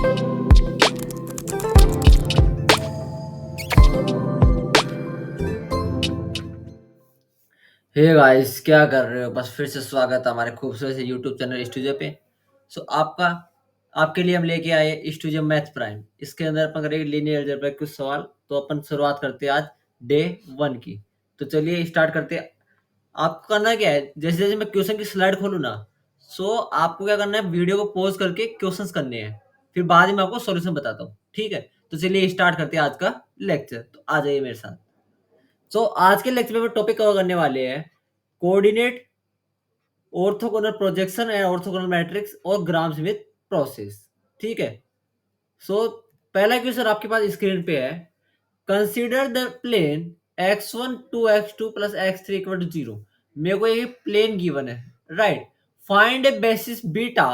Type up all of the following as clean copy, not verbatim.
Hey guys, क्या कर रहे हो? बस फिर से स्वागत है हमारे खूबसूरत से यूट्यूब चैनल स्टूडियो पे। आपका आपके लिए हम लेके आए स्टूडियो मैथ प्राइम। इसके अंदर अपन करेंगे लीनियर अलजेब्रा के कुछ सवाल। तो अपन शुरुआत करते हैं आज डे 1 की। तो चलिए स्टार्ट करते हैं। आपको करना क्या है, जैसे जैसे मैं क्वेश्चन की स्लाइड खोलूँ ना, आपको क्या करना है, वीडियो को पॉज करके क्वेश्चंस करने हैं। फिर बाद में मैं आपको सॉल्यूशन बताता हूँ, ठीक है? तो चलिए स्टार्ट करते हैं आज का लेक्चर। तो आ जाइए मेरे साथ। आज के लेक्चर में टॉपिक कवर करने वाले हैं coordinate, orthogonal projection and orthogonal matrix और ग्राम स्मिथ प्रोसेस। ठीक है। सो पहला क्वेश्चन आपके पास स्क्रीन पे है। Consider the plane x1 2x2 plus x3 equal to 0। मेरे को ये प्लेन गिवन है, right? Find a basis beta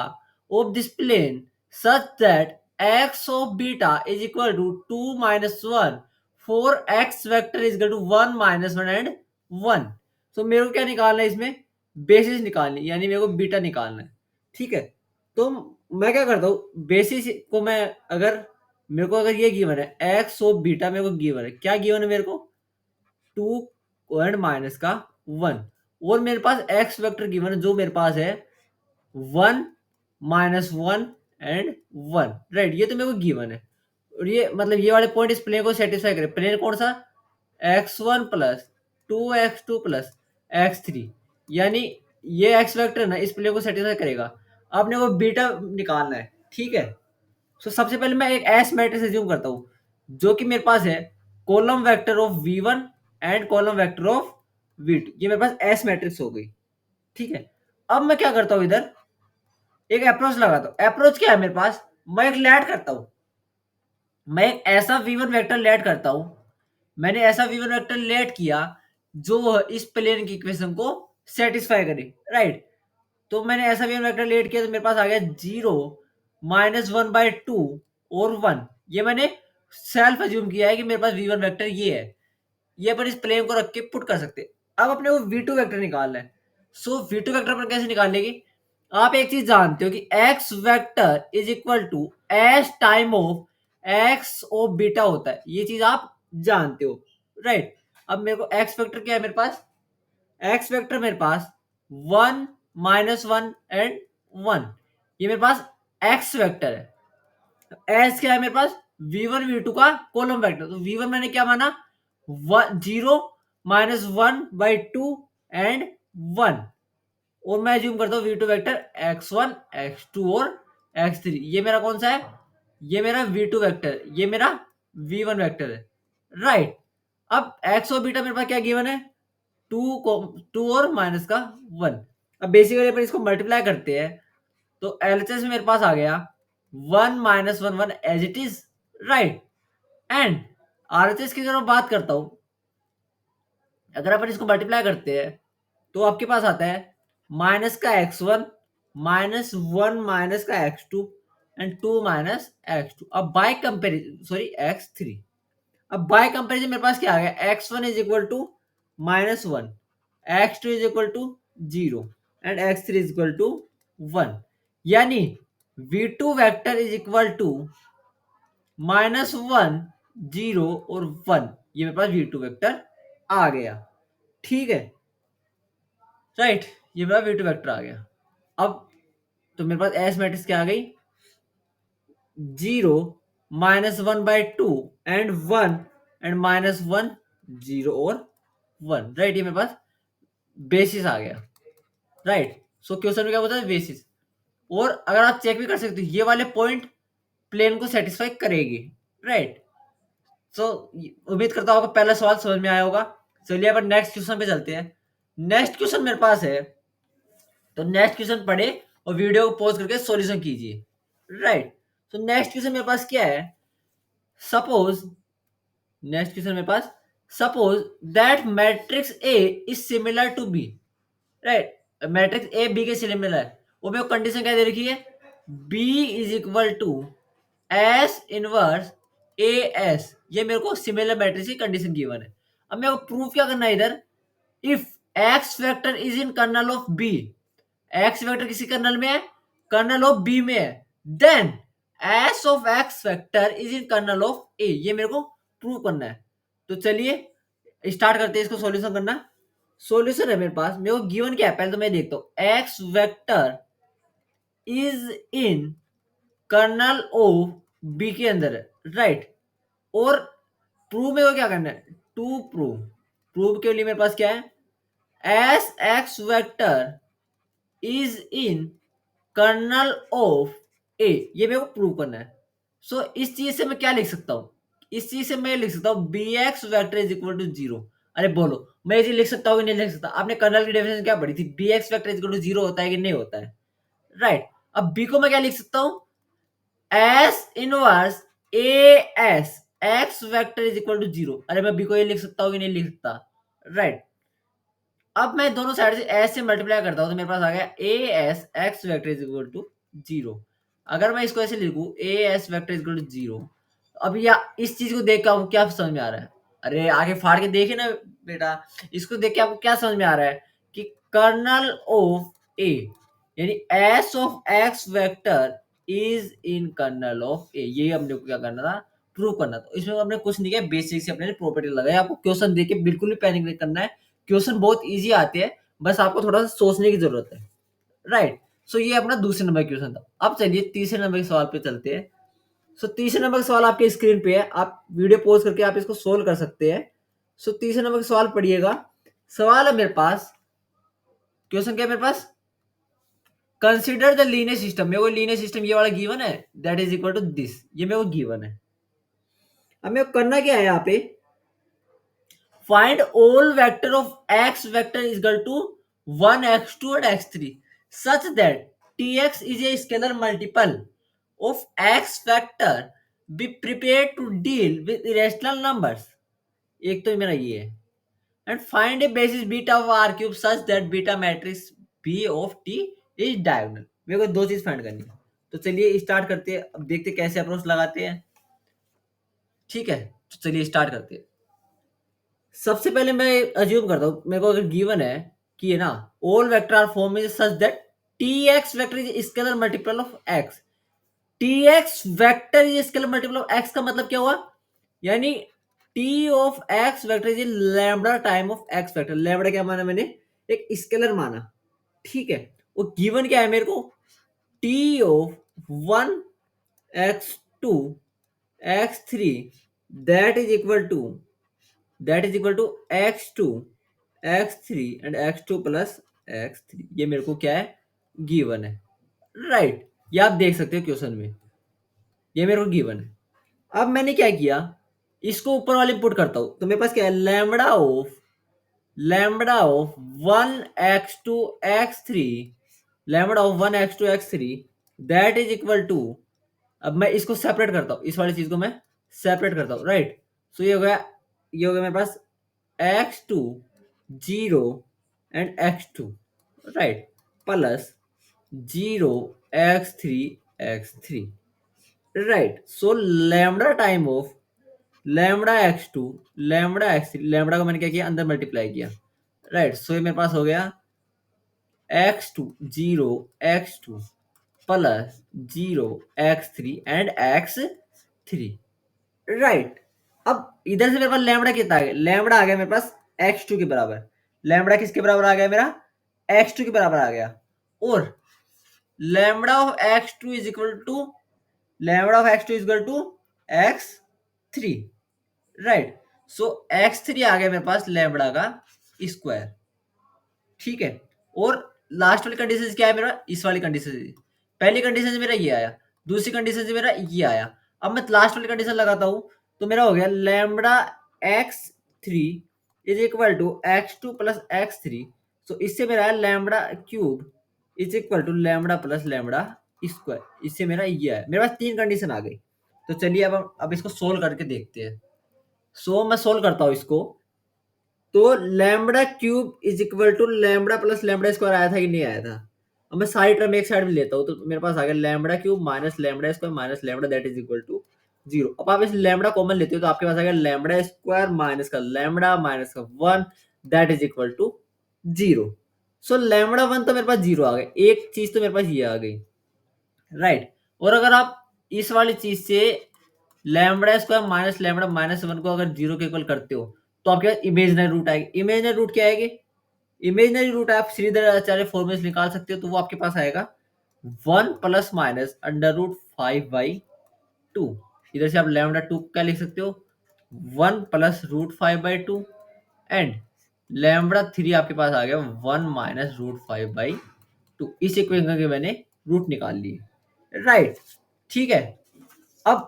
of this plane such that x of beta is equal to 2 minus 1 four x vector is equal to 1 minus 1 and 1। So मेरे को क्या निकालना है इसमें? बेसिस निकालनी, यानी मेरे को बीटा निकालना है। ठीक है। तो मैं क्या करता हूँ, बेसिस को मैं अगर मेरे को अगर ये गिवन है एक्स ऑफ बीटा, मेरे को गिवन है, क्या गिवन है मेरे को? 2 एंड माइनस का 1। और मेरे पास एक्स वेक्टर गिवन है जो मेरे पास है 1 माइनस 1 एंड 1, राइट? ये तो मेरे को गिवन है। और ये मतलब ये वाले पॉइंट इस प्लेन को सेटिस्फाई करे। प्लेन कौन सा? x1 plus 2x2 plus x3, यानी ये एक्स वेक्टर ना इस प्लेन को सेटिस्फाई करेगा। आपने वो बीटा निकालना है, ठीक है? सबसे पहले मैं एक एस मैट्रिक्स एज्यूम करता हूं जो कि मेरे पास है column vector of v1 and column vector of v2। ये मेरे पास एस मैट्रिक्स हो गई, ठीक है? अब मैं क्या करता हूं, इधर एक अप्रोच लगाता हूं। अप्रोच क्या है मेरे पास? मैं एक लैट करता हूं। मैं एक ऐसा v1 वेक्टर लैट करता हूं। मैंने ऐसा v1 वेक्टर लेट किया जो इस प्लेन की इक्वेशन को सेटिस्फाई करे, राइट? तो मैंने ऐसा v1 वेक्टर लेट किया तो मेरे पास आ गया 0 माइनस 1/2 और 1। ये मैंने सेल्फ अज्यूम किया है कि मेरे पास v1 वेक्टर ये है। ये अपन इस प्लेन को रख के पुट कर सकते हैं। अब अपने को v2 वेक्टर निकालना है। v2 वेक्टर पर कैसे निकाल लेगी? आप एक चीज जानते हो कि x vector is equal to s time of x of beta होता है। ये चीज आप जानते हो, राइट? अब मेरे को x वेक्टर क्या है मेरे पास? x वेक्टर मेरे पास 1 माइनस 1 एंड 1। ये मेरे पास x वेक्टर है। एस क्या है मेरे पास? v1 v2 का कॉलम वेक्टर। तो v1 मैंने क्या माना? 0 माइनस 1/2 एंड 1। और मैं ज्यूम करता हूँ v2 वेक्टर x1 x2 और x3। ये मेरा कौन सा है? ये मेरा v2 वेक्टर, ये मेरा v1 वेक्टर है, राइट? अब x और बीटा मेरे पास क्या गिवन है? 2 और माइनस का 1। अब बेसिकली अपन इसको मल्टीप्लाई करते हैं तो एलएचएस में मेरे पास आ गया 1 minus 1 1 as it is, right? And RHS की अगर मैं बात करता हूं, अगर अपन इसको मल्टीप्लाई करते हैं तो आपके पास आता है माइनस का x1 माइनस 1 माइनस का x2 एंड 2 माइनस x2। अब बाय कंपेरिजन, सॉरी x3। अब बाय कंपेरिजन मेरे पास क्या आ गया? x1 is equal to minus 1, x2 is equal to 0 and x3 is equal to 1। यानी v2 vector is equal to minus 1 0 और 1। ये मेरे पास v2 वेक्टर आ गया, ठीक है, राइट? ये मेरा v2 वेक्टर आ गया। अब तो मेरे पास एस मैट्रिक्स क्या आ गई? 0 माइनस 1/2 एंड 1 एंड माइनस 1 0 और 1, राइट? ये मेरे पास बेसिस आ गया, राइट? क्वेश्चन में क्या बोलता है? बेसिस। और अगर आप चेक भी कर सकते हो, ये वाले पॉइंट प्लेन को सेटिस्फाई करेगी, राइट? उम्मीद करता हूँ आपको पहला सवाल समझ में आया होगा। चलिए अपन नेक्स्ट क्वेश्चन पे चलते हैं। नेक्स्ट क्वेश्चन मेरे पास है, तो नेक्स्ट क्वेश्चन पढ़े और वीडियो को पॉज करके सॉल्यूशन कीजिए, राइट? तो नेक्स्ट क्वेश्चन मेरे पास क्या है? सपोज नेक्स्ट क्वेश्चन मेरे पास, suppose that matrix A is similar to B, right? Matrix A B के सिमिलर है। वो मेरे को कंडीशन क्या दे रखी है? B is equal to S inverse A S. ये मेरे को सिमिलर मैट्रिक्स की कंडीशन गिवन है। अब मेरे को प्रूफ क्या करना है इधर? If X vector is in kernel of B, X vector किसी कर्नल में है? कर्नल ऑफ बी में है। Then S of x vector is in kernel of A, ये मेरे को प्रूव करना है। तो चलिए स्टार्ट करते हैं इसको सॉल्यूशन करना। सॉल्यूशन है मेरे पास, मेरे को गिवन क्या है पहले तो मैं देखता हूँ। X vector is in kernel of B के अंदर है, राइट। और प्रूव में को क्या करना है, टू प्रूव। प्रूव के लिए मेरे पास क्या है, S X vector is in kernel of A, ये मेरे को प्रूव करना है। सो इस चीज से मैं क्या लिख सकता हूँ, इस चीज से मैं लिख सकता हूँ B x vector is equal to zero. अरे बोलो मैं ये चीज लिख सकता हूँ कि नहीं लिख सकता। आपने कर्नल की डेफिनेशन क्या पढ़ी थी, B x vector is equal to zero होता है कि नहीं होता है, राइट। अब बी को मैं क्या लिख सकता हूँ, s inverse A s x vector is equal to zero. अरे मैं बी को ये लिख सकता हूँ कि नहीं लिख सकता, राइट। अब मैं दोनों साइड से एस से मल्टीप्लाई करता हूँ तो मेरे पास आ गया A s x vector is equal to zero. अगर मैं इसको ऐसे लिखूं A s vector is equal to zero, अब या इस चीज को देख के आपको क्या समझ में आ रहा है, अरे आगे फाड़ के देखिए ना बेटा, इसको देख के आपको क्या समझ में आ रहा है कि कर्नल ऑफ ए यानी S of x vector is in kernel of A, ये हमने को क्या करना था, प्रूव करना। तो इसमें हमने कुछ नहीं किया, बेसिक से अपने प्रॉपर्टी लगाई। आपको क्वेश्चन देख के बिल्कुल भी पैनिक नहीं करना है, क्वेश्चन बहुत इजी आते हैं, बस आपको थोड़ा सा सोचने की जरूरत है, राइट। सो ये अपना दूसरे नंबर क्वेश्चन था। अब चलिए तीसरे नंबर के सवाल पे चलते हैं। सो तीसरे नंबर का सवाल आपके स्क्रीन पे है, आप वीडियो पॉज करके आप इसको सोल्व कर सकते हैं। सो तीसरे नंबर का सवाल पढ़िएगा। सवाल है मेरे पास, क्वेश्चन क्या है मेरे पास, कंसिडर द लीनियर सिस्टम। मेरे को लीनियर सिस्टम ये वाला गिवन है, that is equal to this, ये मेरे को गिवन है। अब मेरे को करना क्या है यहाँ पे, find all vector of x vector is equal to 1 x2 and x3 such that tx is a scalar multiple of x vector, be prepared to deal with irrational numbers। एक तो मेरा ये है, and find a basis beta of r cube such that beta matrix b of t is diagonal। मेरे को दो चीज find करनी है। तो चलिए स्टार्ट करते हैं, अब देखते कैसे अप्रोच लगाते हैं, ठीक है। तो चलिए स्टार्ट करते हैं। सबसे पहले मैं अज्यूम करता हूँ, मेरे को अगर गिवन है कि ये ना all vector are form is such that T x vector is scalar multiple of x. T x vector is scalar multiple of x का मतलब क्या हुआ, यानी T of x vector is lambda time of x vector. Lambda क्या माना मैंने, एक scalar माना, ठीक है। वो गिवन क्या है मेरे को, T of 1 x2 x3 that is equal to x2 x3 and x2 plus x3, ये मेरे को क्या है, गिवन है, राइट। ये आप देख सकते हो क्वेश्चन में, ये मेरे को गिवन है। अब मैंने क्या किया, इसको ऊपर वाले पुट करता हूं तो मेरे पास क्या है, lambda of 1 x2 x3, lambda of 1 x2 x3 that is equal to, अब मैं इसको सेपरेट करता हूं, इस वाली चीज को मैं सेपरेट करता हूं, राइट। सो ये हो गया मेरे पास x2 0 and x2, right, plus 0 x3 right. So lambda time of lambda x2 lambda x3, lambda को मैंने क्या किया, अंदर मल्टीप्लाई किया, राइट। सो ये मेरे पास हो गया x2 0 x2 plus 0 x3 and x3, right. अब इधर से मेरे पास लैम्बडा कितना आ गया, लैम्बडा आ गया मेरे पास x2 के बराबर। लैम्बडा किसके बराबर आ गया मेरा, x2 के बराबर आ गया। और lambda of x2 is equal to x3, right. So x3 आ गया मेरे पास लैम्बडा का स्क्वायर, ठीक है। और लास्ट वाली कंडीशन क्या है मेरा, इस वाली कंडीशन से, पहली कंडीशन से मेरा ये आया, दूसरी कंडीशन से मेरा ये आया। अब मैं लास्ट वाली कंडीशन लगाता हूं तो मेरा हो गया lambda x3 is equal to x2 plus x3। So इससे मेरा है lambda cube is equal to lambda plus lambda square. इससे मेरा ये है, मेरे पास तीन कंडीशन आ गई। तो चलिए अब इसको सोल्व करके देखते हैं। सो मैं सोल्व करता हूँ इसको। तो lambda cube is equal to lambda plus lambda square आया था कि नहीं आया था। अब मैं सारी टर्म एक साइड में लेता हूँ तो मेरे पास आ गया lambda cube minus lambda square minus lambda that is equal to zero. अब आप इस लैम्बडा कॉमन लेते हो तो आपके पास आ गया लैम्बडा स्क्वायर माइनस का लैम्बडा माइनस का 1 that is equal to zero. So lambda 1 तो मेरे पास जीरो आ गया, एक चीज तो मेरे पास ये आ गई, राइट। और अगर आप इस वाली चीज से lambda square minus lambda minus one को अगर जीरो के इक्वल करते हो तो आपके पास इमेजनरी रूट आएगी। इमेजनरी रूट क्या आएगी? इमेजनरी रूट आप श्रीधर आचार्य फॉर्मूले से निकाल सकते हो, तो वो आपके पास आएगा 1 प्लस माइनस अंडर रूट 5/2। इधर से आप लैम्बडा 2 क्या लिख सकते हो? 1 प्लस रूट 5/2 एंड लैम्बडा 3 आपके पास आ गया 1 माइनस रूट 5/2। इस इक्वेशन के मैंने रूट निकाल लिए, राइट। ठीक है। अब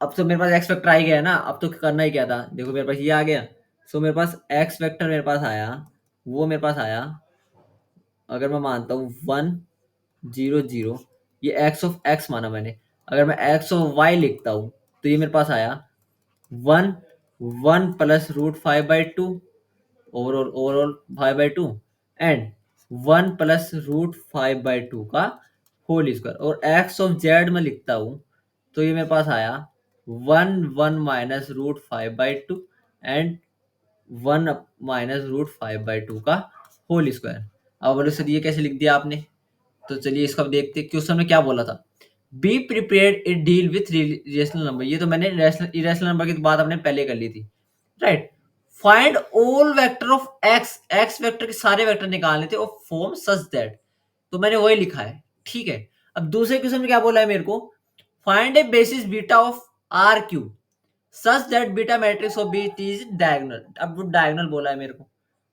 अब तो मेरे पास एक्स वेक्टर आ ही गया ना। अब तो करना ही क्या था, देखो मेरे पास ये आ गया। सो मेरे पास एक्स वेक्टर मेरे पास आया, वो मेरे पास आया। अगर मैं मानता हूँ 1 0 0, ये एक्स ऑफ एक्स माना मैंने। अगर मैं एक्स ऑफ वाई लिखता हूँ तो ये मेरे पास आया 1 1 plus root 5/2 overall overall 5/2 and 1 plus root 5/2 का होल स्क्वायर। और एक्स ऑफ जेड में लिखता हूँ तो ये मेरे पास आया 1 minus root 5/2 and 1 minus root 5/2 का होल स्क्वायर। अब बोले सर ये कैसे लिख दिया आपने? तो चलिए इसको अब देखते हैं। क्वेश्चन में क्या बोला था? Be prepared it deal with rational number. ये तो मैंने रैशनल इरेशनल नंबर की तो बात आपने पहले कर ली थी, right. Find all vector of x. X vector के सारे वेक्टर निकालने थे और फॉर्म सच दैट, तो मैंने वही लिखा है, ठीक है। अब दूसरे क्वेश्चन में क्या बोला है मेरे को? Find a basis beta of R cube such that beta matrix of B is diagonal. अब वो डायगोनल बोला है मेरे को।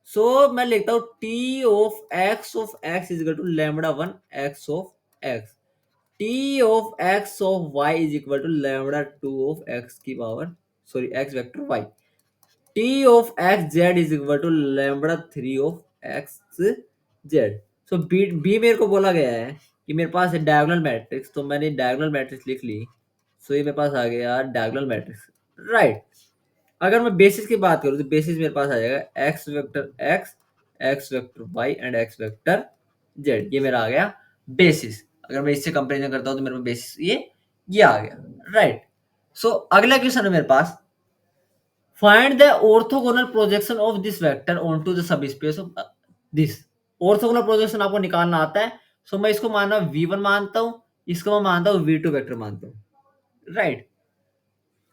सो मैं लिखता हूँ T of X is equal to lambda 1 X of x. T of X of Y is equal to lambda 2 of X की power, sorry X vector Y. T of X Z is equal to lambda 3 of X Z. So B B मेरे को बोला गया है कि मेरे पास है diagonal matrix, तो मैंने डायगोनल मैट्रिक्स लिख ली। सो ये मेरे पास आ गया डायगोनल मैट्रिक्स, राइट। अगर मैं बेसिस की बात करूँ तो बेसिस मेरे पास आ जाएगा x vector x, x vector y and x vector z. ये मेरा आ गया बेसिस। अगर मैं इससे कंपेरिजन करता हूँ तो मेरे पास बेसिस ये आ गया, राइट। सो अगला क्वेश्चन है मेरे पास, find the orthogonal projection of this vector onto the subspace of this. Orthogonal projection आपको निकालना आता है। सो मैं इसको मानना v1 मानता हूँ, इसको मैं मानता हूँ v2 वेक्टर मानता हूँ, राइट।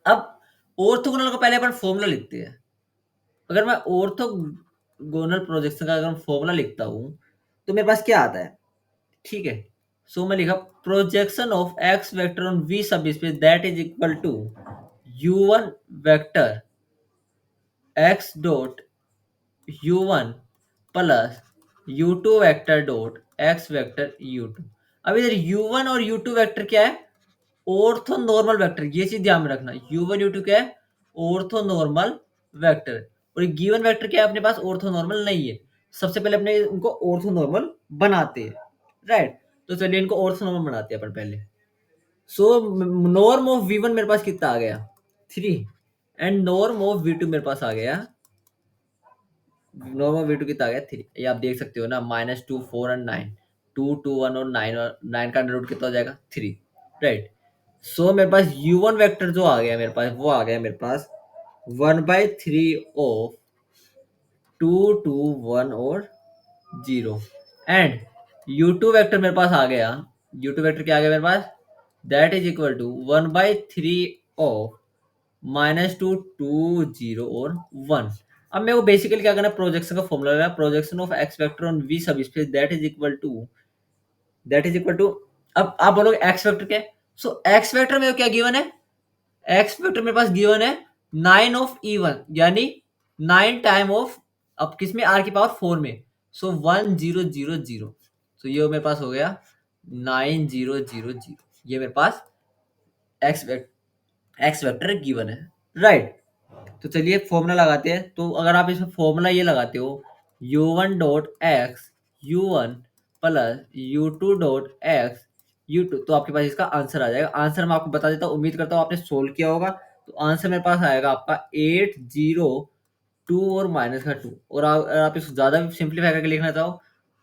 अब ऑर्थोगोनल का पहले अपन फॉर्मूला लिखते हैं। अगर मैं ऑर्थोगोनल प्रोजेक्शन का अगर फॉर्मूला लिखता हूं तो मेरे पास क्या आता है, ठीक है। सो मैं लिखा projection of x vector on V subspace that is equal to u1 vector x dot u1 plus u2 vector dot x vector u2। अब इधर u1 और u2 वेक्टर क्या है? Orthonormal vector. ये चीज ध्यान में रखना, u1 u2 क्या है? Orthonormal vector. और गिवन वेक्टर क्या है अपने पास? ऑर्थो नॉर्मल नहीं है। सबसे पहले अपने उनको ऑर्थो नॉर्मल बनाते हैं, राइट। तो चलिए इनको ऑर्थो नॉर्मल बनाते हैं अपन पहले। सो नॉर्म ऑफ v1 मेरे पास कितना आ गया? 3 एंड नॉर्म ऑफ v2 मेरे पास आ गया, नॉर्म ऑफ v2 कितना आ गया? 3। ये आप देख सकते हो ना, -2 4 एंड 9, 2 2 1 और 9 का अंडर रूट कितना हो जाएगा? 3, राइट। सो मेरे पास u1 वेक्टर जो आ गया मेरे पास, वो आ गया मेरे पास 1/3 ऑफ 2 2 1 और 0 एंड u2 वेक्टर मेरे पास आ गया। u2 वेक्टर क्या आ गया मेरे पास? दैट इज इक्वल टू 1/3 ऑफ -2 2 0 और 1। अब मेरे को बेसिकली क्या करना है? प्रोजेक्शन का फॉर्मूला है, projection of x vector on V subspace that is equal to अब आप बोलोगे एक्स वेक्टर क्या है? सो एक्स वेक्टर में क्या गिवन है? एक्स वेक्टर मेरे पास गिवन है 9 ऑफ E1 यानी 9 टाइम ऑफ, अब किसमें? आर की पावर 4 में। सो 1 0 0 0। तो ये मेरे पास हो गया 9 0 0 0। ये मेरे पास एक्स वेक्टर गिवन है, राइट। तो चलिए फॉर्मूला लगाते हैं। तो अगर आप इसमें फॉर्मूला ये लगाते हो u1 dot x u1 plus u2 dot x u2, तो आपके पास इसका आंसर आ जाएगा। आंसर मैं आपको बता देता हूँ, उम्मीद करता हूँ आपने सोल्व किया होगा। तो आंसर मेरे पास आएगा आपका 8 0 2 और माइनस का 2। और अगर आप इसको ज़्यादा सिंप्लीफाई करके लिखना चाहो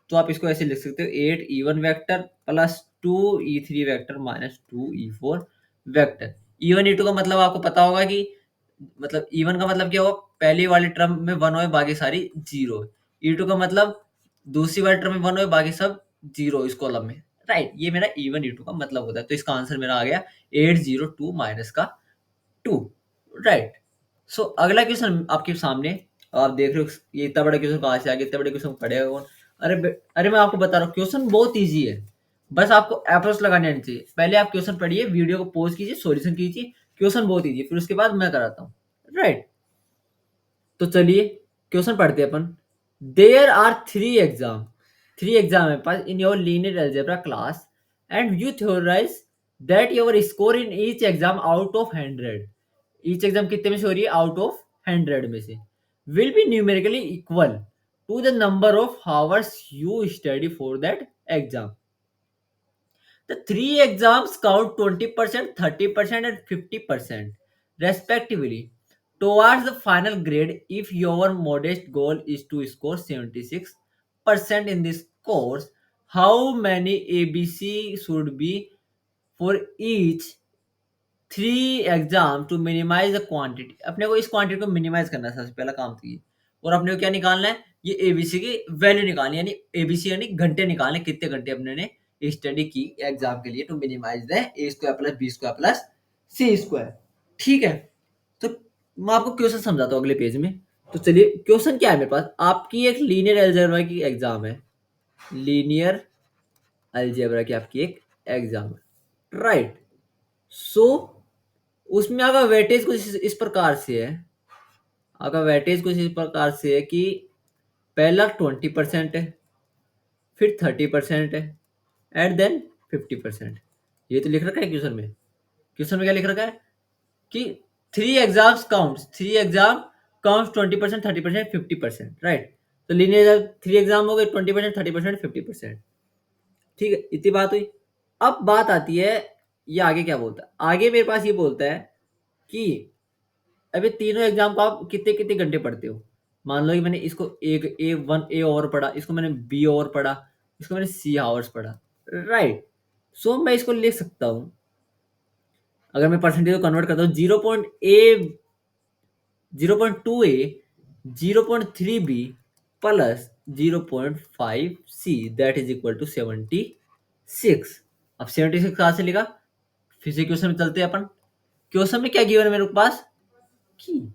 तो आप इसको ऐसे लिख सकते हो 8 E1 vector plus 2 E3 vector minus 2 E4 vector. E1 E2 का मतलब आपको पता होगा कि मतलब E1 का मतलब क्या होगा? पहली वाली टर्म में 1 होए बाकी सारी 0 है। E2 का मतलब दूसरी वाली टर्म में 1 होए बाकी सब 0 इस कॉलम में, राइट, ये मेरा E1 E2 का मतलब होता है। तो इसका आंसर मेरा आ गया 802 माइनस का 2, राइट। सो अगला क्वेश्चन आपके सामने, आप देख रहे हो ये इतना बड़ा क्वेश्चन कहाँ से आ गया, इतने बड़े क्वेश्चन पढ़े हो। अरे मैं आपको बता रहा हूँ क्वेश्चन बहुत ईजी है, बस आपको अप्रोच लगाने आनी चाहिए। पहले आप क्वेश्चन पढ़िए, वीडियो को पॉज कीजिए, सॉल्यूशन कीजिए, क्वेश्चन बहुत ईजी, फिर उसके बाद मैं कराता हूँ, राइट। तो चलिए क्वेश्चन पढ़ते हैं अपन। देयर आर थ्री एग्जाम है pass in your linear algebra class, and you theorize that your score in each exam out of 100, each exam कितने में से हो रही है, आउट ऑफ 100 में से, will be numerically equal to the number of hours you study for that exam. The three exams count 20%, 30%, and 50%, respectively, towards the final grade if your modest goal is to score 76% in this course. How many ABC should be for each three exam to minimize the quantity? अपने को इस quantity को minimise करना है, सबसे पहला काम तो ये। और अपने को क्या निकालना है, ये एबीसी की वैल्यू निकालनी है, यानी एबीसी यानी घंटे निकालने, कितने घंटे अपने ने स्टडी की एग्जाम के लिए, to minimize the a square plus B square plus C square. ठीक है, तो मैं आपको क्वेश्चन समझाता हूँ अगले पेज में। तो चलिए क्वेश्चन क्या है मेरे पास, आपकी एक लीनियर अलजेब्रा की एग्जाम है, लीनियर अलजेब्रा की आपकी एक एग्जाम है, राइट। सो उसमें आपका वेटेज कुछ इस प्रकार से है, आपका वेटेज कुछ इस प्रकार से है कि पहला 20% है, फिर 30% है, एंड देन 50%। ये तो लिख रखा है क्वेश्चन में। क्वेश्चन में क्या लिख रखा है कि थ्री एग्जाम काउंट्स 20%, 30%, 50%, राइट। तो लीनियर थ्री एग्जाम हो गए, 20%, 30%, 50%। ठीक है, इतनी बात हुई। अब बात आती है, ये आगे क्या बोलता है, आगे मेरे पास ये बोलता है कि अभी तीनों एग्जाम को आप कितने कितने घंटे पढ़ते हो। मान लो कि मैंने इसको एक ए ओवर पढ़ा, इसको मैंने बी ओवर पढ़ा, इसको मैंने सी आवर्स पढ़ा, राइट। सो मैं इसको लिख सकता हूँ, अगर मैं परसेंटेज को कन्वर्ट करता हूँ, 0.2 a 0.3 b plus 0.5 c, that is equal to 76। अब 76 कहाँ से लिखा, फिर से क्वेश्चन में चलते हैं अपन। क्वेश्चन में क्या गिवन है मेरे पास कि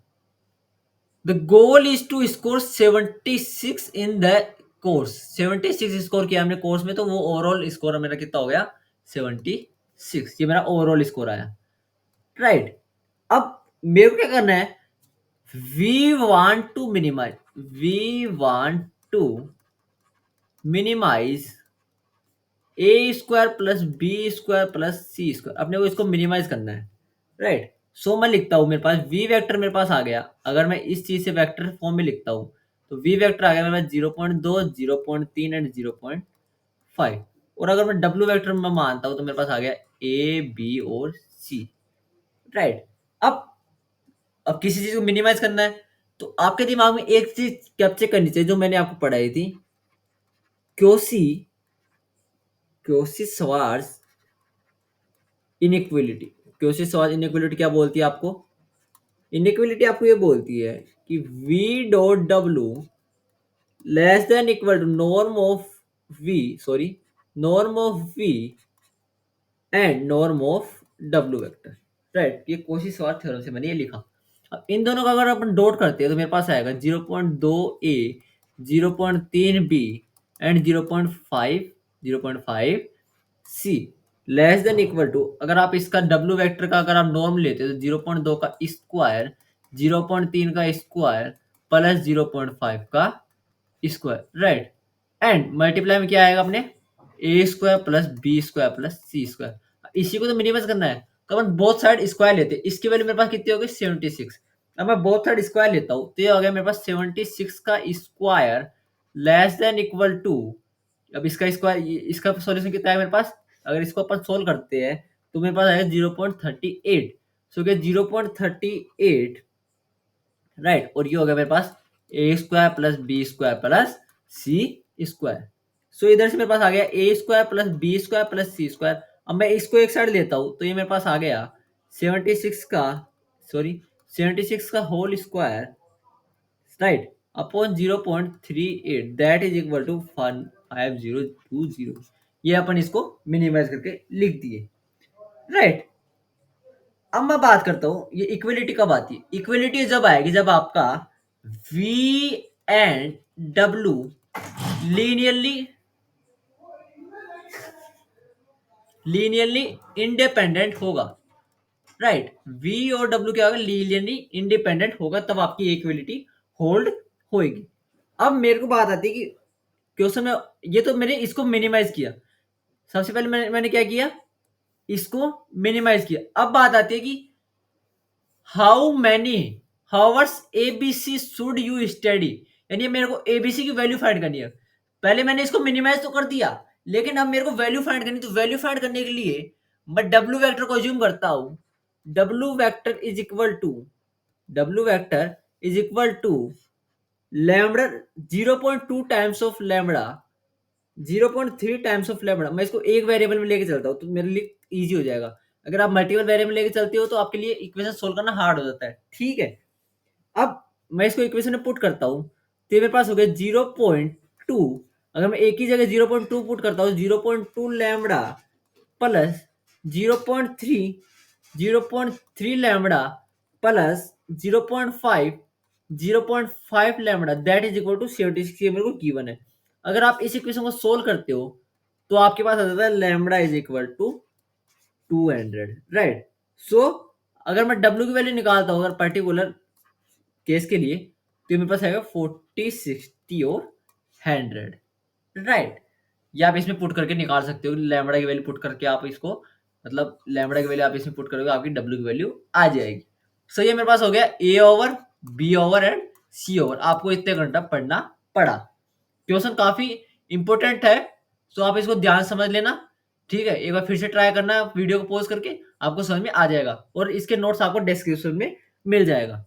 The goal is to score 76 in the course। 76 score किया हमने कोर्स में, तो वो ओवरऑल स्कोर मेरा कितना हो गया, 76। ये मेरा ओवरऑल स्कोर आया, राइट। अब मेरे को क्या करना है, we want to minimize a square plus B square plus C square, अपने को इसको मिनिमाइज करना है, राइट। सो मैं लिखता हूं, मेरे पास वी वेक्टर मेरे पास आ गया। अगर मैं इस चीज से वेक्टर फॉर्म में लिखता हूं, तो वी वेक्टर आ गया मेरे पास 0.2, 0.3 एंड 0.5। और अगर मैं डब्ल्यू वेक्टर में मानता हूं, तो मेरे पास आ गया ए बी और सी, राइट। अब अब किसी चीज को मिनिमाइज करना है, तो आपके दिमाग में एक चीज कैप्चर करनी चाहिए जो मैंने आपको पढ़ाई थी, क्योसी क्योसी स्वार्स इनइक्वलिटी। क्योंकि सवाल इनइक्वलिटी क्या बोलती है आपको, इनइक्वलिटी आपको ये बोलती है कि v डॉट डब्ल्यू less than equal to norm of v and norm of w vector, right. ये कोशिश सवाल थ्योरम से मैंने ये लिखा। अब इन दोनों का अगर अपन डॉट करते हैं, तो मेरे पास आएगा 0.2 a 0.3 b and 0.5 c less than equal to, अगर आप इसका डब्ल्यू वेक्टर का अगर आप नॉर्म लेते हो, तो 0.2 का स्क्वायर, 0.3 का स्क्वायर प्लस 0.5 का स्क्वायर, राइट। एंड मल्टीप्लाई में क्या आएगा अपने, A square plus B square plus C square. इसी को तो मिनिमाइज करना है, तो अपन बोथ साइड स्क्वायर लेते हैं। इसकी वैल्यू मेरे पास कितनी हो गई, 76। अब मैं बोथ साइड स्क्वायर लेता हूँ, तो ये हो गया मेरे पास 76 का square less than equal to, अब इसका स्क्वायर, इसका सॉल्यूशन कितना है मेरे पास, अगर इसको अपन सोल्व करते हैं, तो मेरे पास आएगा 0.38। सो क्या 0.38, राइट। और ये हो गया मेरे पास A square plus B square plus C square. So इधर से मेरे पास आ गया A square plus B square plus C square. अब मैं इसको एक साइड लेता हूँ, तो ये मेरे पास आ गया 76 का, सॉरी 76 का whole square, right, upon 0.38, that is equal to 5020। ये अपन इसको मिनिमाइज करके लिख दिए, राइट। अब मैं बात करता हूं ये इक्वलिटी कब आती है। इक्वलिटी जब आएगी जब आपका v and w linearly linearly independent होगा, राइट। v और w क्या होगा, लीनियरली इंडिपेंडेंट होगा, तब आपकी इक्वलिटी होल्ड होएगी। अब मेरे को बात आती है कि क्वेश्चन में ये तो मैंने इसको मिनिमाइज किया, सबसे पहले मैंने क्या किया, इसको मिनिमाइज किया। अब बात आती है कि how many hours ABC should you study, यानी मेरे को एबीसी की वैल्यू फाइंड करनी है। पहले मैंने इसको मिनिमाइज तो कर दिया, लेकिन अब मेरे को वैल्यू फाइंड करनी, तो वैल्यू फाइंड करने के लिए मैं डब्ल्यू वेक्टर को अज्यूम करता हूं। W vector is equal to W vector is equal to lambda 0.2 times of lambda 0.3 times of lambda. मैं इसको एक वेरिएबल में लेके चलता हूँ तो मेरे लिए इजी हो जाएगा। अगर आप मल्टीपल वेरिएबल लेके चलते हो तो आपके लिए इक्वेशन सोल्व करना हार्ड हो जाता है, ठीक है। अब मैं इसको इक्वेशन में पुट करता हूँ तो मेरे पास हो गया 0.2। अगर मैं एक ही जगह 0.2 पुट करता हूँ, 0.2 lambda plus 0.3 0.3 lambda plus 0.5 0.5 lambda that is equal to 76, ये मेरे को गिवन है। अगर आप इस इक्वेशन को सोल्व करते हो तो आपके पास आ जाता है lambda is equal to 200, right. So अगर मैं w की वैल्यू निकालता हूँ अगर पर्टिकुलर केस के लिए, तो मेरे पास आएगा 40 60 और 100, राइट। या आप इसमें पुट करके निकाल सकते हो, लैम्बडा की वैल्यू पुट करके आप इसको, मतलब लैम्बडा की वैल्यू आप इसमें पुट करोगे, आपकी डब्ल्यू की वैल्यू आ जाएगी। सो ये मेरे पास हो गया A over B over and C over. आपको इतने घंटा पढ़ना पड़ा। क्वेश्चन काफी इंपॉर्टेंट है, तो आप इसको ध्यान से समझ लेना, ठीक है। एक बार फिर से ट्राई करना, वीडियो को पॉज करके, आपको समझ में आ जाएगा और इसके नोट्स आपको डिस्क्रिप्शन में मिल जाएगा।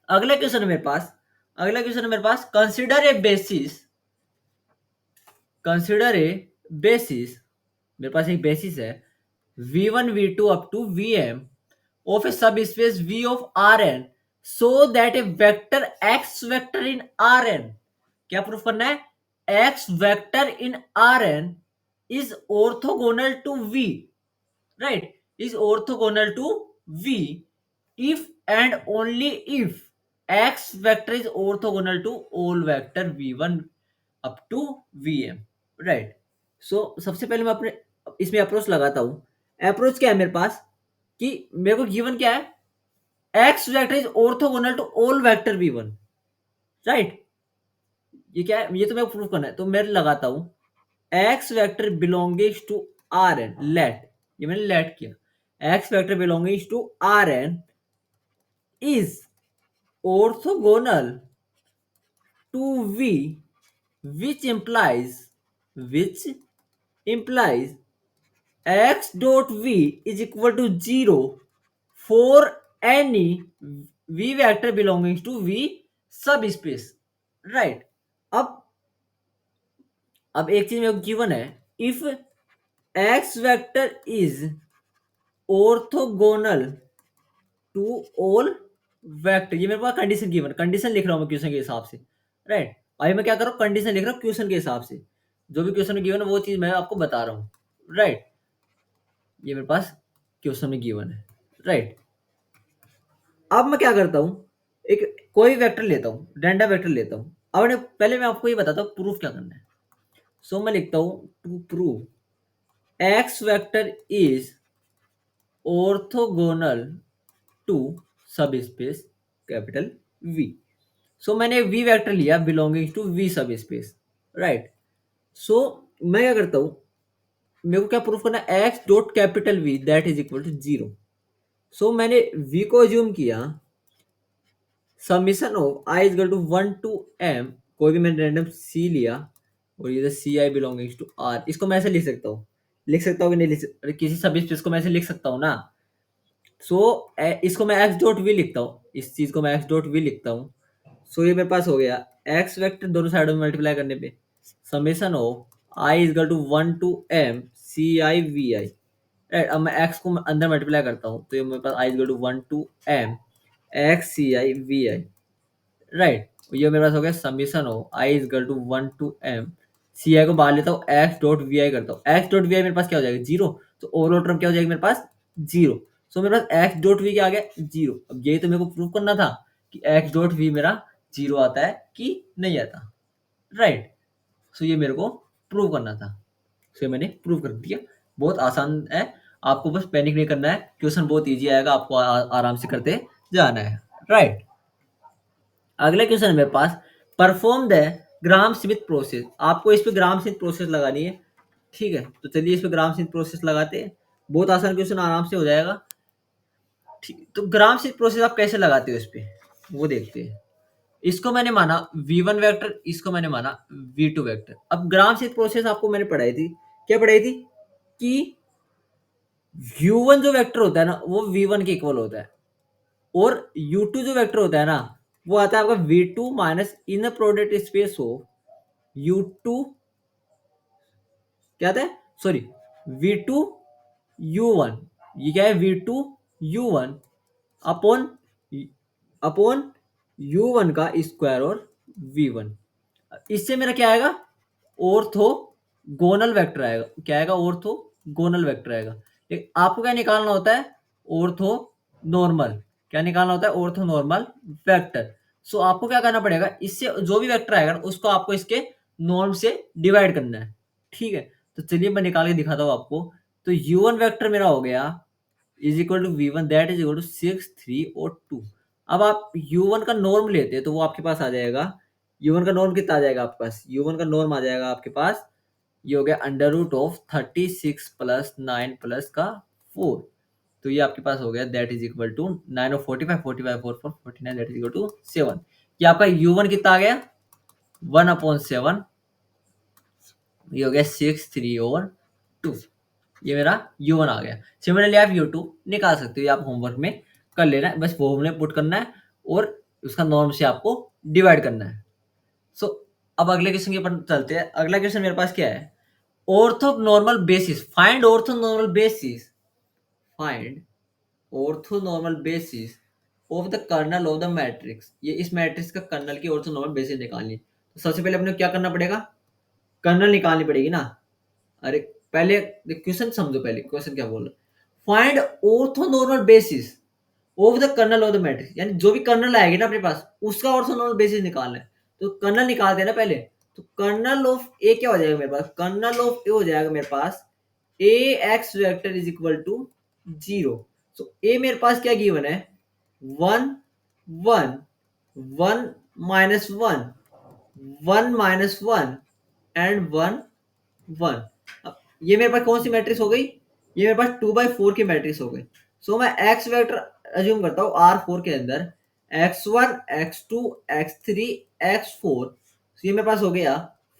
अगला क्वेश्चन है मेरे पास, कंसिडर ए बेसिस, मेरे पास एक बेसिस है v1 v2 up to vm of a subspace v of rn so that a vector x vector in rn, क्या प्रूफ करना है, x vector in rn is orthogonal to v, right, is orthogonal to v if and only if x vector is orthogonal to all vector v1 up to vm, right। सो सबसे पहले मैं अपने इसमें approach लगाता हूं। Approach क्या है मेरे पास कि मेरे को गिवन क्या है, x vector is orthogonal to all vector v one, right. ये क्या है, ये तो मेरे को प्रूफ करना है, तो मैं लगाता हूं x vector belonging to R n let, ये मैंने लेट किया, x vector belonging to R n is orthogonal to v which implies which implies x dot v is equal to 0 for any v vector belonging to v subspace, right। अब एक चीज मेरे को given है, if x vector is orthogonal to all vector, ये मेरे पास condition given, condition लिख रहा हूं मैं क्वेश्चन के हिसाब से, राइट। अभी मैं क्या कर रहा हूँ, कंडीशन लिख रहा हूँ क्वेश्चन के हिसाब से, जो भी क्वेश्चन में गिवन है वो चीज मैं आपको बता रहा हूँ, राइट। ये मेरे पास क्वेश्चन में गिवन है, राइट। अब मैं क्या करता हूँ, एक कोई वेक्टर लेता हूँ, रैंडम वेक्टर लेता हूँ। अब पहले मैं आपको ये बताता हूँ प्रूफ क्या करना है। सो मैं लिखता हूँ to prove x vector is orthogonal to subspace capital V. So मैंने वी वेक्टर लिया belonging to v subspace, right. So मैं क्या करता हूँ, मेरे को क्या प्रूफ करना है, x dot capital V that is equal to 0। So मैंने v को अज्यूम किया summation of i is to 1 to m, कोई भी मैंने रैंडम c लिया और ये c i belongings to r। इसको मैं ऐसे लिख सकता हूँ, कि नहीं लिख सकता, किसी सब स्पेस को मैं ऐसे लिख सकता हूँ ना। सो इसको मैं x डॉट वी लिखता हूँ, इस चीज को मैं x डॉट वी लिखता हूँ। सो ये मेरे पास हो गया x वेक्टर दोनों साइडों में मल्टीप्लाई करने पे summation of i is to 1 to m c i v i, right. अब मैं x को अंदर मल्टीप्लाई करता हूँ तो ये मेरे पास i is to 1 to m x c i v i, right. ये मेरे पास हो गया summation of i is to 1 to m c i को बाहर लेता हूँ, एक्स डॉट वी आई करता हूँ, एक्स डॉट वी आई मेरे पास क्या हो जाएगा, जीरो। तो ओवरऑल टर्म क्या हो जाएगी मेरे पास, जीरो। सो मेरे पास एक्स डॉट वी क्या आ गया, जीरो। अब यही तो मेरे को प्रूव करना था कि एक्स डॉट वी मेरा जीरो आता है कि नहीं आता, राइट। सो ये मेरे को प्रूव करना था, सो ये मैंने प्रूव कर दिया। बहुत आसान है, आपको बस पैनिक नहीं करना है, क्वेश्चन बहुत ईजी आएगा, आपको आराम से करते जाना है, राइट। अगला क्वेश्चन है मेरे पास, perform the Gram Schmidt process. आपको इस पे ग्राम स्मिथ प्रोसेस लगानी है, ठीक है। तो चलिए इस पे ग्राम स्मिथ प्रोसेस लगाते हैं, बहुत आसान क्वेश्चन, आराम से हो जाएगा। ठीक, तो ग्राम स्मिथ प्रोसेस आप कैसे लगाते हो इस पे, वो देखते हैं। इसको मैंने माना v1 वेक्टर, इसको मैंने माना v2 वेक्टर। अब ग्राम स्मिथ प्रोसेस आपको मैंने पढ़ाई थी, क्या पढ़ाई थी कि u1 जो वेक्टर होता है ना वो v1 के इक्वल होता है, और u2 जो वेक्टर होता है ना वो आता है आपका v2 माइनस इन प्रोडक्ट स्पेस हो u2, क्या आता है, सॉरी, v2 u1, ये क्या है v2 u1 upon upon u1 का स्क्वायर और v1। इससे मेरा क्या आएगा, ऑर्थोगोनल वेक्टर आएगा। क्या आएगा, ऑर्थोगोनल वेक्टर आएगा। लेकिन आपको क्या निकालना होता है, ऑर्थो नॉर्मल। क्या निकालना होता है, ऑर्थो नॉर्मल वेक्टर। सो आपको क्या करना पड़ेगा, इससे जो भी वेक्टर आएगा ना उसको आपको इसके नॉर्म से डिवाइड करना है, ठीक है। तो चलिए मैं निकाल के दिखाता हूँ आपको। तो u1 वेक्टर मेरा हो गया is equal to v1, that is equal to 6 3 और 2। अब आप u1 का नॉर्म लेते हैं तो वो आपके पास आ जाएगा, u1 का नॉर्म कितना आ जाएगा आपके पास, u1 का नॉर्म आ जाएगा आपके पास, ये हो गया under root of 36 plus 9 plus का 4। तो ये आपके पास हो गया दैट इज इक्वल टू 9 और 45, 45 4 4 49, दैट इज इक्वल टू 7। ये आपका u1 कितना आ गया, 1/7, ये हो गया 6 3 और 2। ये मेरा u1 आ गया। सिमिलरली आप u2 निकाल सकते हो, ये आप होमवर्क में कर लेना है, बस फॉर्मूले पुट करना है और उसका नॉर्म से आपको डिवाइड करना है। सो अब अगले क्वेश्चन के ऊपर चलते हैं। अगला क्वेश्चन मेरे पास क्या है, orthonormal basis, find orthonormal basis, find orthonormal basis of the kernel of the matrix. ये इस मैट्रिक्स का कर्नल की ऑर्थोनॉर्मल बेसिस निकालनी है। तो सबसे पहले अपने क्या करना पड़ेगा, कर्नल निकालनी पड़ेगी ना। अरे पहले क्वेश्चन समझो, पहले क्वेश्चन क्या बोल रहा, find orthonormal basis of the kernel of the matrix, यानी जो भी कर्नल आएगी ना अपने पास उसका ऑर्थोनॉर्मल बेसिस निकालना है। तो कर्नल निकालते हैं ना पहले। तो कर्नल ऑफ ए क्या हो जाएगा मेरे पास, कर्नल ऑफ ए हो जाएगा मेरे पास A X vector is equal to 0। So A मेरे पास क्या गिवन है, 1 1 1 माइनस 1 1 माइनस 1 एंड 1 1। अब ये मेरे पास कौन सी मैट्रिक्स हो गई, ये मेरे पास 2/4 की मैट्रिक्स हो गई। सो मैं एक्स वेक्टर अज्यूम करता हूँ R4 के अंदर, x1 x2 x3 x4। ये मेरे पास हो गया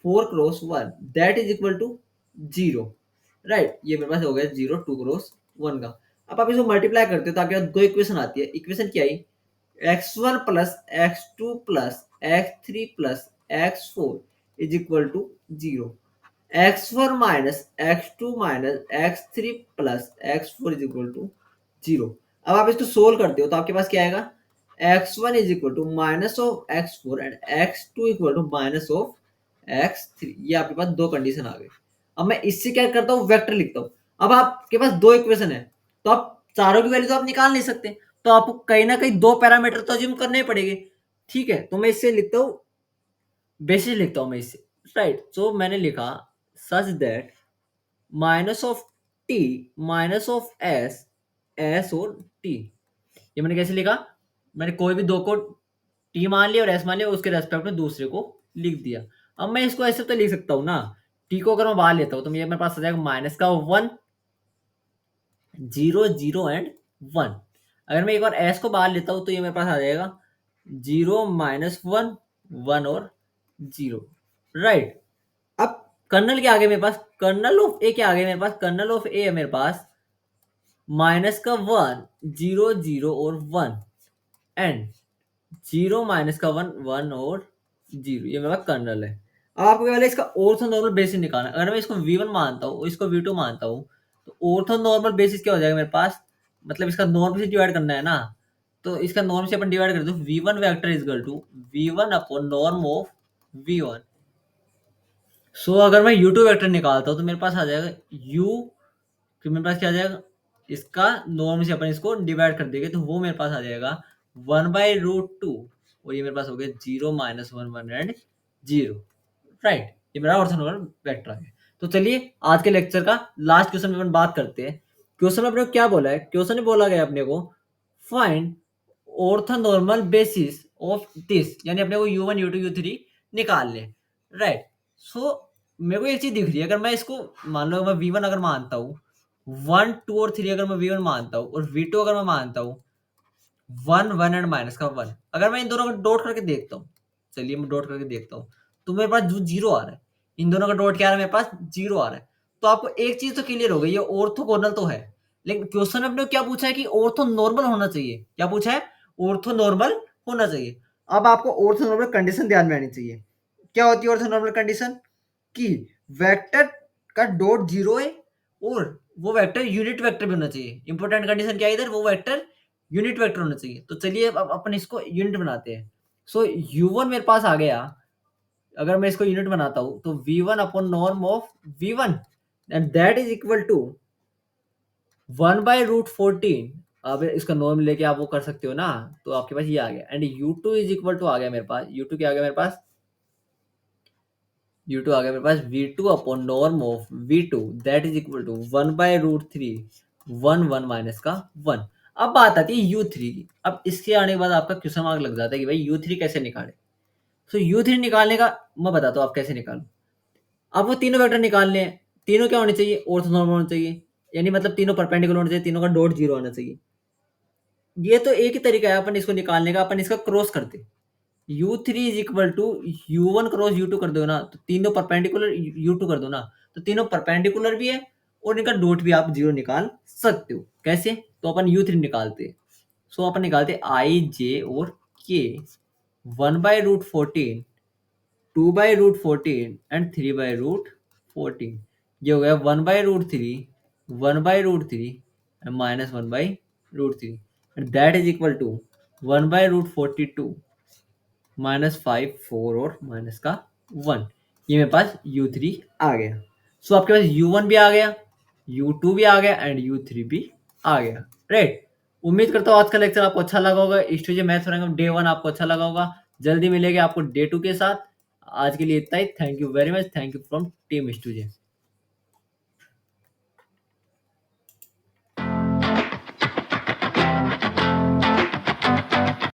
4x1 that is equal to 0, right. ये मेरे पास हो गया 0 2x1 का। अब आप इसको मल्टीप्लाई करते हो तो आपके पास दो इक्वेशन आती है। इक्वेशन क्या आई, x1 plus x2 plus x3 plus x4 is equal to 0, x1 minus x2 minus x3 plus x4 is equal to 0। अब आप इसको सोल्व करते हो तो आपके पास क्या आएगा, x1 is equal to minus of x4 and x2 equal to minus of x3। ये आपके पास दो कंडीशन आ गई। अब मैं इससे क्या करता हूँ, वेक्टर लिखता हूँ। अब आपके पास दो इक्वेशन है तो आप चारों की वैल्यू तो आप निकाल नहीं सकते, तो आपको कहीं ना कहीं दो पैरामीटर तो अज्यूम करने ही पड़ेंगे, ठीक है। तो मैं इससे लिखता हूँ, बेसिस लिखता हूँ मैं इससे, राइट। सो मैंने लिखा such that minus of T minus of S, S और टी। ये मैंने कैसे लिखा, मैंने कोई भी दो को टी मान लिया और एस मान लिया, उसके रेस्पेक्ट में दूसरे को लिख दिया। अब मैं इसको ऐसे तो लिख सकता हूँ ना, टी को अगर मैं बाहर लेता हूँ तो मेरे पास आ जाएगा माइनस का 1 0 0 एंड 1। अगर मैं एक बार एस को बाहर लेता हूँ तो ये मेरे पास आ जाएगा 0 माइनस 1 1 और 0, राइट। अब कर्नल के आगे मेरे पास, कर्नल ऑफ ए के आगे मेरे पास, कर्नल ऑफ ए है मेरे पास माइनस का 1 0 0 और 1 एंड 0 माइनस का 1 1 और 0। ये मेरा कर्नल है। अब आपको क्या इसका ऑर्थोनॉर्मल बेसिस निकालना है। अगर मैं इसको v1 मानता हूँ इसको v2 मानता हूँ तो ऑर्थोनॉर्मल बेसिस क्या हो जाएगा मेरे पास, मतलब इसका नॉर्म से डिवाइड करना है ना। तो इसका नॉर्म से अपन डिवाइड कर दो, v1 vector is equal to v1 upon norm of v1 so अगर मैं u2 वेक्टर निकालता हूँ तो मेरे पास आ जाएगा u, फिर मेरे पास क्या आ जाएगा, इसका नॉर्म से अपन इसको डिवाइड कर देंगे तो वो मेरे पास आ जाएगा 1/√2, और ये मेरे पास हो गया 0 माइनस 1 1 एंड 0, राइट। ये मेरा ऑर्थोनॉर्मल वेक्टर है। तो चलिए आज के लेक्चर का लास्ट क्वेश्चन में अपन बात करते हैं। क्वेश्चन में अपने को क्या बोला है, क्वेश्चन में बोला गया है अपने को find orthonormal basis of this, यानी अपने को u1 u2 u3 निकाल ले, राइट। सो मेरे को एक चीज दिख रही है, अगर मैं इसको मान लो मैं v1 अगर मानता हूँ, 1 2 और 3 अगर मैं v1 मानता हूँ और v2 अगर मैं मानता हूँ 1 1 एंड माइनस का 1, अगर मैं इन दोनों को डॉट करके देखता हूँ, चलिए मैं डॉट करके देखता हूँ, तो मेरे पास जो जीरो आ रहा है, इन दोनों का डॉट क्या आ रहा है, मेरे पास जीरो आ रहा है। तो आपको एक चीज तो क्लियर हो गई, ये ऑर्थोगोनल तो है, लेकिन क्वेश्चन में अपने को क्या पूछा है कि ऑर्थो नॉर्मल होना चाहिए। क्या पूछा है, ऑर्थो नॉर्मल होना चाहिए। अब आपको ऑर्थो नॉर्मल कंडीशन ध्यान में आनी चाहिए। क्या होती है ऑर्थो नॉर्मल कंडीशन, कि वेक्टर का डॉट जीरो है और वो वेक्टर यूनिट वेक्टर भी होना चाहिए। इंपॉर्टेंट कंडीशन क्या है इधर, वो वेक्टर यूनिट वेक्टर होना चाहिए। तो चलिए अब अपन इसको यूनिट बनाते हैं। सो u1 मेरे पास आ गया, अगर मैं इसको यूनिट बनाता हूं तो v1 upon norm of v1 and that is equal to 1/√14। अब इसका नॉर्म लेके आप वो कर सकते हो ना, तो आपके पास ये आ गया, and u2 is equal to आ गया मेरे पास, u2 क्या आ गया मेरे पास, u2 आ गया मेरे पास v2 upon norm of v2 that is equal to 1/√3 1 1 minus का 1। अब बात आती है u3 की। अब इसके आने के बाद आपका क्वेश्चन मार्क लग जाता है कि भाई u3 कैसे निकाले। तो u3 निकालने का मैं बताता हूँ आप कैसे निकालो। अब वो तीनों वेक्टर निकालने हैं, तीनों क्या होने चाहिए, ऑर्थोनॉर्मल होने चाहिए, यानी मतलब तीनों परपेंडिकुलर होने चाहिए, तीनों का डॉट जीरो होना चाहिए। ये तो एक ही तरीका है अपन इसको निकालने का, अपन इसका क्रॉस करते, u3 is equal to u1 cross u2 कर दो ना, तो तीनों परपेंडिकुलर u2 कर दो ना, तो तीनों परपेंडिकुलर भी है और इनका डॉट भी आप जीरो निकाल सकते हो। कैसे, तो अपन u3 निकालते हैं। सो अपन निकालते आई जे और के, 1/√14 2/√14 एंड 3/√14। ये हो गया 1/√3 1/√3 and minus 1/√3 and that is equal to 1/√42 minus 5 4 और माइनस का 1। ये मेरे पास u3 आ गया। सो आपके पास u1 भी आ गया, u2 भी आ गया एंड u3 भी आ गया, राइट। उम्मीद करता हूँ आज का लेक्चर आपको अच्छा लगा होगा। स्टूडियो मैथ्स डे 1 आपको अच्छा लगा होगा। जल्दी मिलेंगे आपको डे 2 के साथ। आज के लिए इतना ही। Thank you very much. Thank you from team studio.